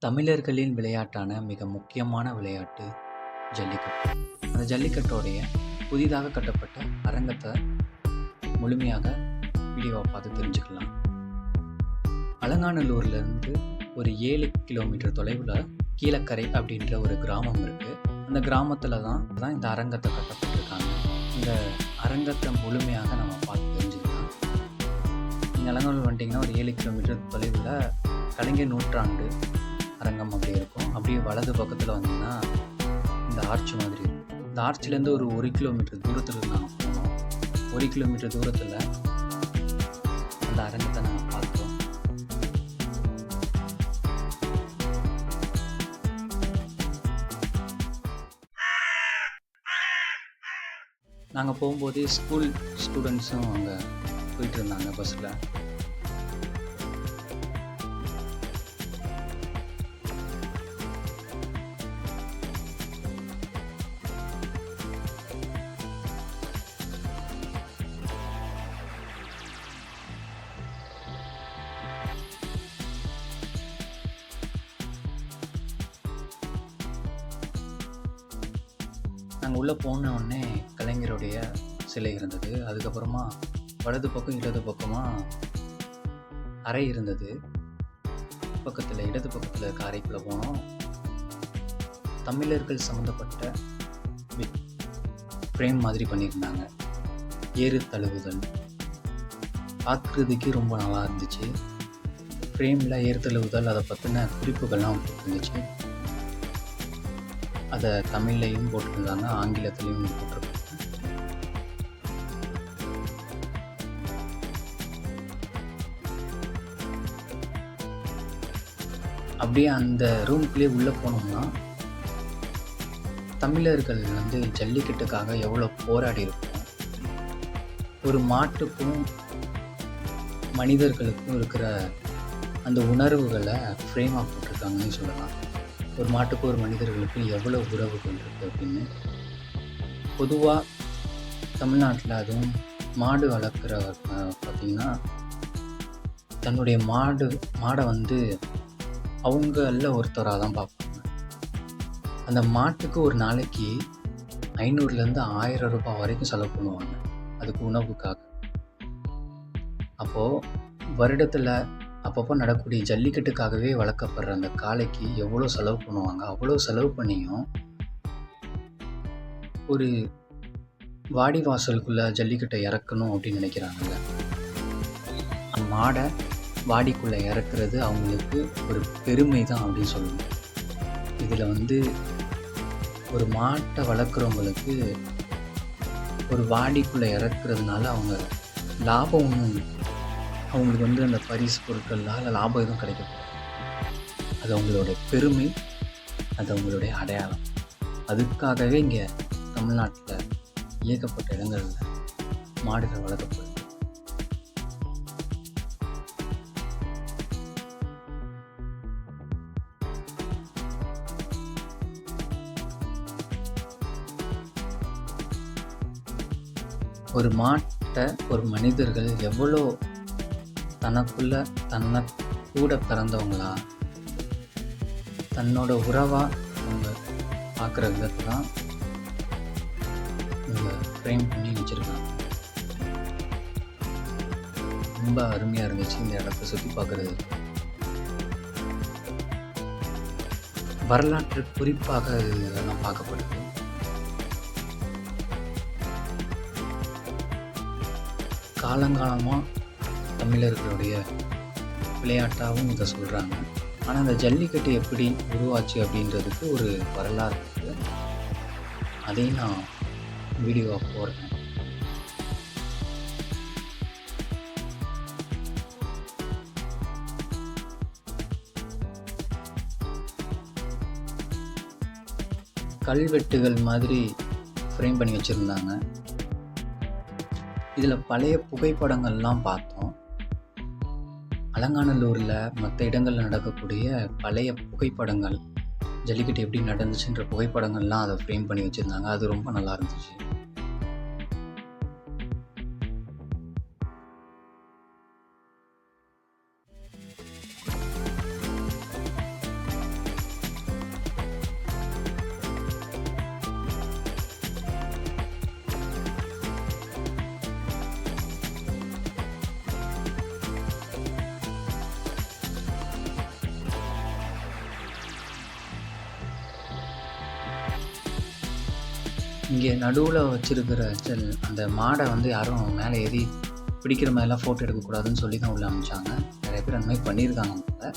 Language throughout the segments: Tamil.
தமிழர்களின் விளையாட்டான மிக முக்கியமான விளையாட்டு ஜல்லிக்கட்டு. அந்த ஜல்லிக்கட்டோடைய புதிதாக கட்டப்பட்ட அரங்கத்தை முழுமையாக வீடியோவை பார்த்து தெரிஞ்சுக்கலாம். அலங்காநல்லூர்லேருந்து ஒரு 7 கிலோமீட்டர் தொலைவில் கீழக்கரை அப்படின்ற ஒரு கிராமம் இருக்குது. அந்த கிராமத்தில் தான் இந்த அரங்கத்தை கட்டப்பட்டிருக்காங்க. இந்த அரங்கத்தை முழுமையாக நம்ம பார்த்து தெரிஞ்சுக்கலாம். நீங்கள் அலங்காநல்லூர் வந்துட்டிங்கன்னா ஒரு 7 கிலோமீட்டர் தொலைவில் கலைஞர் நூற்றாண்டு அரங்கம் அப்படி இருக்கும். அப்படியே வலது பக்கத்தில் வந்தீங்கன்னா இந்த ஆர்ச் மாதிரி இருக்கும். இந்த ஆர்ச்சிலேருந்து ஒரு 1 கிலோமீட்டர் தூரத்தில் நாங்கள் போனோம். 1 கிலோமீட்டர் தூரத்தில் அந்த அரங்கத்தை நாங்கள் பார்த்தோம். நாங்கள் போகும்போது ஸ்கூல் ஸ்டூடெண்ட்ஸும் அங்கே போயிட்டு இருந்தாங்க பஸ்ஸில். நாங்கள் உள்ளே போன உடனே கலைஞருடைய சிலை இருந்தது. அதுக்கப்புறமா வலது பக்கம் இடது பக்கமாக அறை இருந்தது. இடது பக்கத்தில் இருக்க அறைக்குள்ளே போனோம். தமிழர்கள் சம்மந்தப்பட்ட ஃப்ரேம் மாதிரி பண்ணியிருந்தாங்க. ஏறு தழுவுதல் பார்க்குறதுக்கு ரொம்ப நல்லா இருந்துச்சு. ஃப்ரேமில் ஏறு தழுவுதல் அதை பற்றின குறிப்புகள்லாம் இருந்துச்சு. அதை தமிழ்லையும் போட்டிருந்தாங்க, ஆங்கிலத்திலையும் போட்டிருக்காங்க. அப்படியே அந்த ரூம்குள்ளேயே உள்ளே போனோம்னா தமிழர்கள் ஜல்லிக்கட்டுக்காக எவ்வளோ போராடி இருக்கும். ஒரு மாட்டுக்கும் மனிதர்களுக்கும் இருக்கிற அந்த உணர்வுகளை ஃப்ரேமாக போட்டிருக்காங்கன்னு சொல்லலாம். ஒரு மாட்டுக்கும் ஒரு மனிதர்களுக்கும் எவ்வளோ உறவுகள் இருக்குது அப்படின்னு. பொதுவாக தமிழ்நாட்டில் அதுவும் மாடு வளர்க்குறவர் பார்த்திங்கன்னா தன்னுடைய மாடை அவங்கள ஒருத்தராக தான் பார்ப்பாங்க. அந்த மாட்டுக்கு ஒரு நாளைக்கு 500லேருந்து 1000 ரூபாய் வரைக்கும் செலவு பண்ணுவாங்க அதுக்கு உணவுக்காக. அப்போது வருடத்தில் அப்பப்போ நடக்கக்கூடிய ஜல்லிக்கட்டுக்காகவே வளர்க்கப்படுற அந்த காளைக்கு எவ்வளோ செலவு பண்ணுவாங்க. அவ்வளோ செலவு பண்ணியும் ஒரு வாடி வாசலுக்குள்ளே ஜல்லிக்கட்டை இறக்கணும் அப்படின்னு நினைக்கிறாங்கல்ல, அந்த மாடை வாடிக்குள்ளே இறக்குறது அவங்களுக்கு ஒரு பெருமை தான் அப்படின்னு சொல்லணும். இதில் ஒரு மாட்டை வளர்க்குறவங்களுக்கு ஒரு வாடிக்குள்ளே இறக்குறதுனால அவங்க லாபம் அவங்களுக்கு அந்த பரிசு பொருட்களால் லாபம் எதுவும் கிடைக்கும். அது அவங்களோட பெருமை, அது அவங்களுடைய அடையாளம். அதுக்காகவே இங்கே தமிழ்நாட்டில் ஏகப்பட்ட இடங்களில் மாடுகள் வளர்க்கப்படுது. ஒரு மாட்டை ஒரு மனிதர்கள் எவ்வளோ தனக்குள்ள தன்னை கூட பிறந்தவங்களா தன்னோட உறவாக அவங்க பார்க்குற விதத்தை தான் இவங்க ஃப்ரேம் பண்ணி வச்சுருக்காங்க. ரொம்ப அருமையாக இருந்துச்சு இந்த இடத்த சுற்றி பார்க்குறது. வரலாற்று குறிப்பாக இதெல்லாம் பார்க்கப்படுது. காலங்காலமாக தமிழர்களுடைய விளையாட்டாகவும் இதை சொல்கிறாங்க. ஆனால் அந்த ஜல்லிக்கட்டு எப்படி உருவாச்சு அப்படின்றதுக்கு ஒரு வரலாறு இருக்குது. அதையும் நான் வீடியோவாக போடுறேன். கல்வெட்டுகள் மாதிரி ஃப்ரேம் பண்ணி வச்சுருந்தாங்க. இதில் பழைய புகைப்படங்கள்லாம் பார்த்தோம். அலங்காநல்லூரில் மற்ற இடங்களில் நடக்கக்கூடிய பழைய புகைப்படங்கள், ஜல்லிக்கட்டு எப்படி நடந்துச்சுன்ற புகைப்படங்கள்லாம் அதை ஃப்ரேம் பண்ணி வச்சுருந்தாங்க. அது ரொம்ப நல்லா இருந்துச்சு. இங்கே நடுவில் வச்சுருக்கிற அந்த மாடை வந்து யாரும் மேலே ஏறி பிடிக்கிற மாதிரிலாம் ஃபோட்டோ எடுக்கக்கூடாதுன்னு சொல்லி தான் உள்ள அனுப்பிச்சாங்க. நிறைய பேர் அந்த மாதிரி பண்ணியிருக்காங்க போல.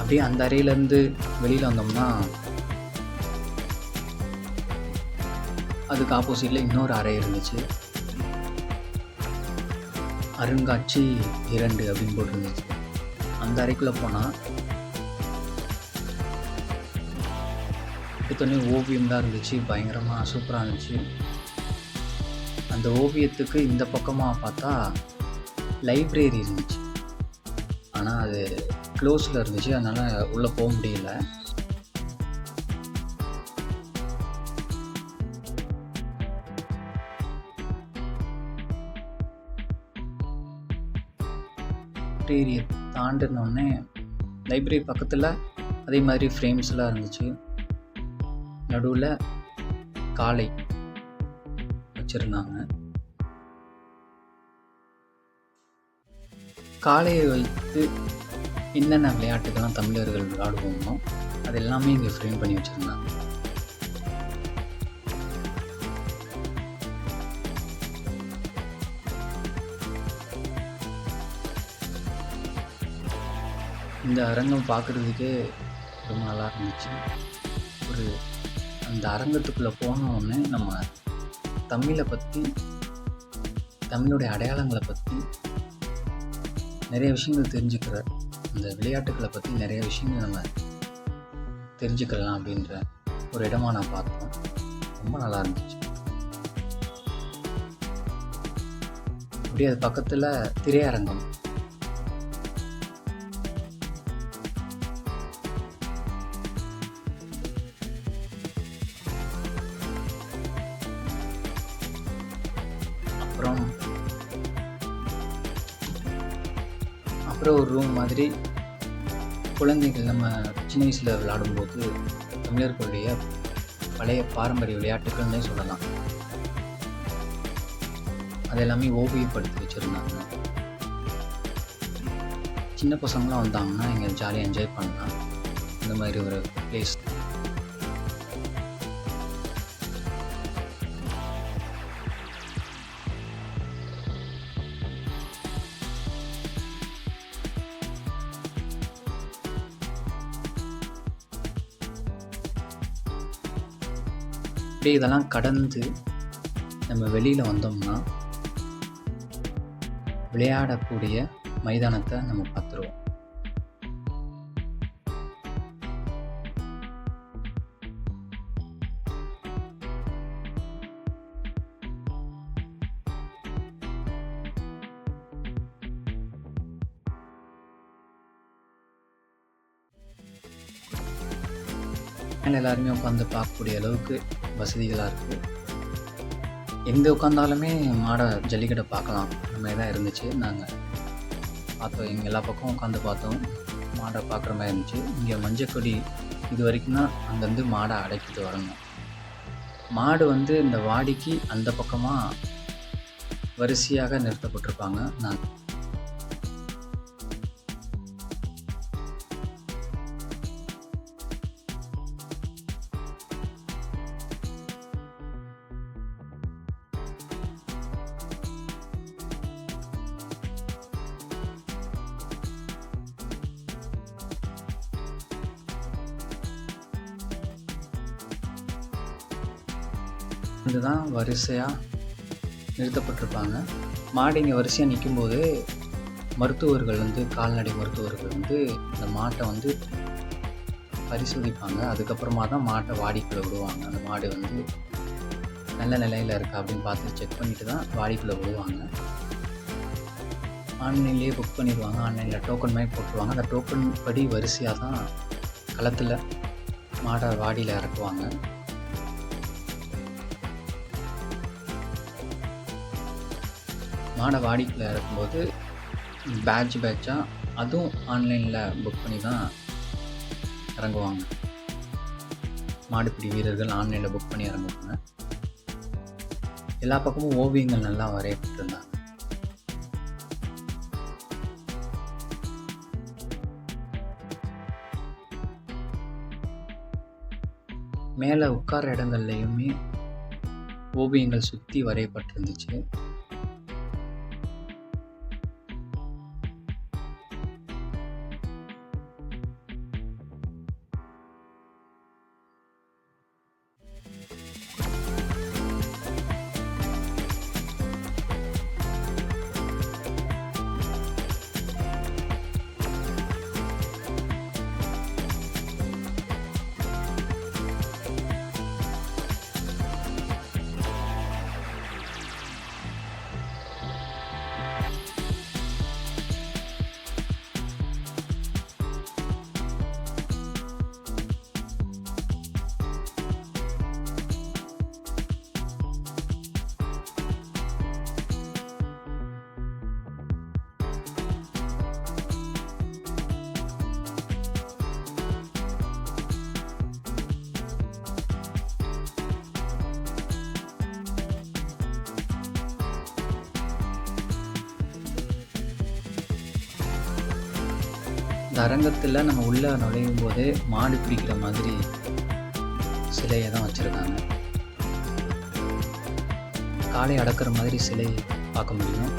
அப்படியே அந்த அறையிலேருந்து வெளியில் வந்தோம்னா அதுக்கு ஆப்போசிட்டில் இன்னொரு அறை இருந்துச்சு. அருங்காட்சி 2 அப்படின்னு போட்டிருந்துச்சு. அந்த அறைக்குள்ளே போனால் எடுத்தோடனே ஓவியம் தான் இருந்துச்சு. பயங்கரமாக சூப்பராக இருந்துச்சு. அந்த ஓவியத்துக்கு இந்த பக்கமாக பார்த்தா லைப்ரரி இருந்துச்சு. ஆனால் அது க்ளோஸில் இருந்துச்சு. அதனால் உள்ளே போக முடியல. லைப்ரரியை தாண்டினோடனே லைப்ரரி பக்கத்தில் அதே மாதிரி ஃப்ரேம்ஸ்லாம் இருந்துச்சு. நடுவில் காளை வச்சுருந்தாங்க. காளையை வைத்து என்னென்ன விளையாட்டுக்கெல்லாம் தமிழர்கள் விளையாடுவோமோ அது எல்லாமே இங்கே ஃப்ரேம் பண்ணி வச்சுருந்தாங்க. இந்த அரங்கம் பார்க்குறதுக்கே ரொம்ப நல்லா இருந்துச்சு. அந்த அரங்கத்துக்குள்ளே போனோடனே நம்ம தமிழை பற்றி, தமிழுடைய அடையாளங்களை பற்றி நிறைய விஷயங்கள் தெரிஞ்சுக்கிற, அந்த விளையாட்டுக்களை பற்றி நிறைய விஷயங்கள் நம்ம தெரிஞ்சுக்கலாம் அப்படின்ற ஒரு இடமா நான் பார்த்தோம். ரொம்ப நல்லா இருந்துச்சு. அப்படியே அது பக்கத்தில் திரையரங்கம். அப்புறம் ஒரு ரூம் மாதிரி குழந்தைகள் நம்ம சின்ன வயசில் விளையாடும்போது தமிழர்களுடைய பழைய பாரம்பரிய விளையாட்டுகள்னே சொல்லலாம். அது எல்லாமே ஓவியப்படுத்தி வச்சுருந்தாங்க. சின்ன பசங்களாம் வந்தாங்கன்னா இங்கே ஜாலியாக என்ஜாய் பண்ணலாம். இந்த மாதிரி ஒரு பிளேஸ். அப்படியே இதெல்லாம் கடந்து நம்ம வெளியில் வந்தோம்னா விளையாடக்கூடிய மைதானத்தை நம்ம பார்த்துருவோம். எல்லாருமே உட்காந்து பார்க்கக்கூடிய அளவுக்கு வசதிகளாக இருக்குது. எங்கே உட்காந்தாலுமே மாடை ஜல்லிக்கட்டை பார்க்கலாம். அந்த மாதிரி தான் இருந்துச்சு. நாங்கள் பார்த்தோம், எங்கள் எல்லா பக்கம் உட்காந்து பார்த்தோம், மாடை பார்க்குற மாதிரி இருந்துச்சு. இங்கே மஞ்சக்கொடி இது வரைக்கும் தான் அங்கேருந்து மாடை அடக்கிட்டு வரணும். மாடு வந்து இந்த வாடிக்கு அந்த பக்கமாக வரிசையாக நிறுத்தப்பட்டிருப்பாங்க. நாங்கள் இதுதான் வரிசையாக நிறுத்தப்பட்டிருப்பாங்க. மாடு இங்கே வரிசையாக நிற்கும்போது மருத்துவர்கள் வந்து, கால்நடை மருத்துவர்கள் வந்து இந்த மாட்டை வந்து பரிசோதிப்பாங்க. அதுக்கப்புறமா தான் மாட்டை வாடிக்குள்ளே விடுவாங்க. அந்த மாடு வந்து நல்ல நிலையில் இருக்கா அப்படின்னு பார்த்து செக் பண்ணிட்டு தான் வாடிக்குள்ளே விடுவாங்க. ஆன்லைன்லேயே புக் பண்ணிடுவாங்க. ஆன்லைனில் டோக்கன் மாதிரி போட்டுருவாங்க. அந்த டோக்கன் படி வரிசையாக தான் களத்தில் மாடை வாடியில் இறக்குவாங்க. மாடை வாடிக்குள்ளே இறக்கும்போது பேட்சாக அதுவும் ஆன்லைனில் புக் பண்ணி தான் இறங்குவாங்க. மாடுபிடி வீரர்கள் ஆன்லைனில் புக் பண்ணி இறங்குவாங்க. எல்லா பக்கமும் ஓவியங்கள் நல்லா வரையப்பட்டிருந்தாங்க. மேலே உட்கார இடங்கள்லையுமே ஓவியங்கள் சுற்றி வரையப்பட்டிருந்துச்சு. இந்த அரங்கத்தில் நம்ம உள்ளே நுழையும் போதே மாடு பிடிக்கிற மாதிரி சிலையை தான் வச்சுருக்காங்க. காளை அடக்கிற மாதிரி சிலை பார்க்க முடியும்.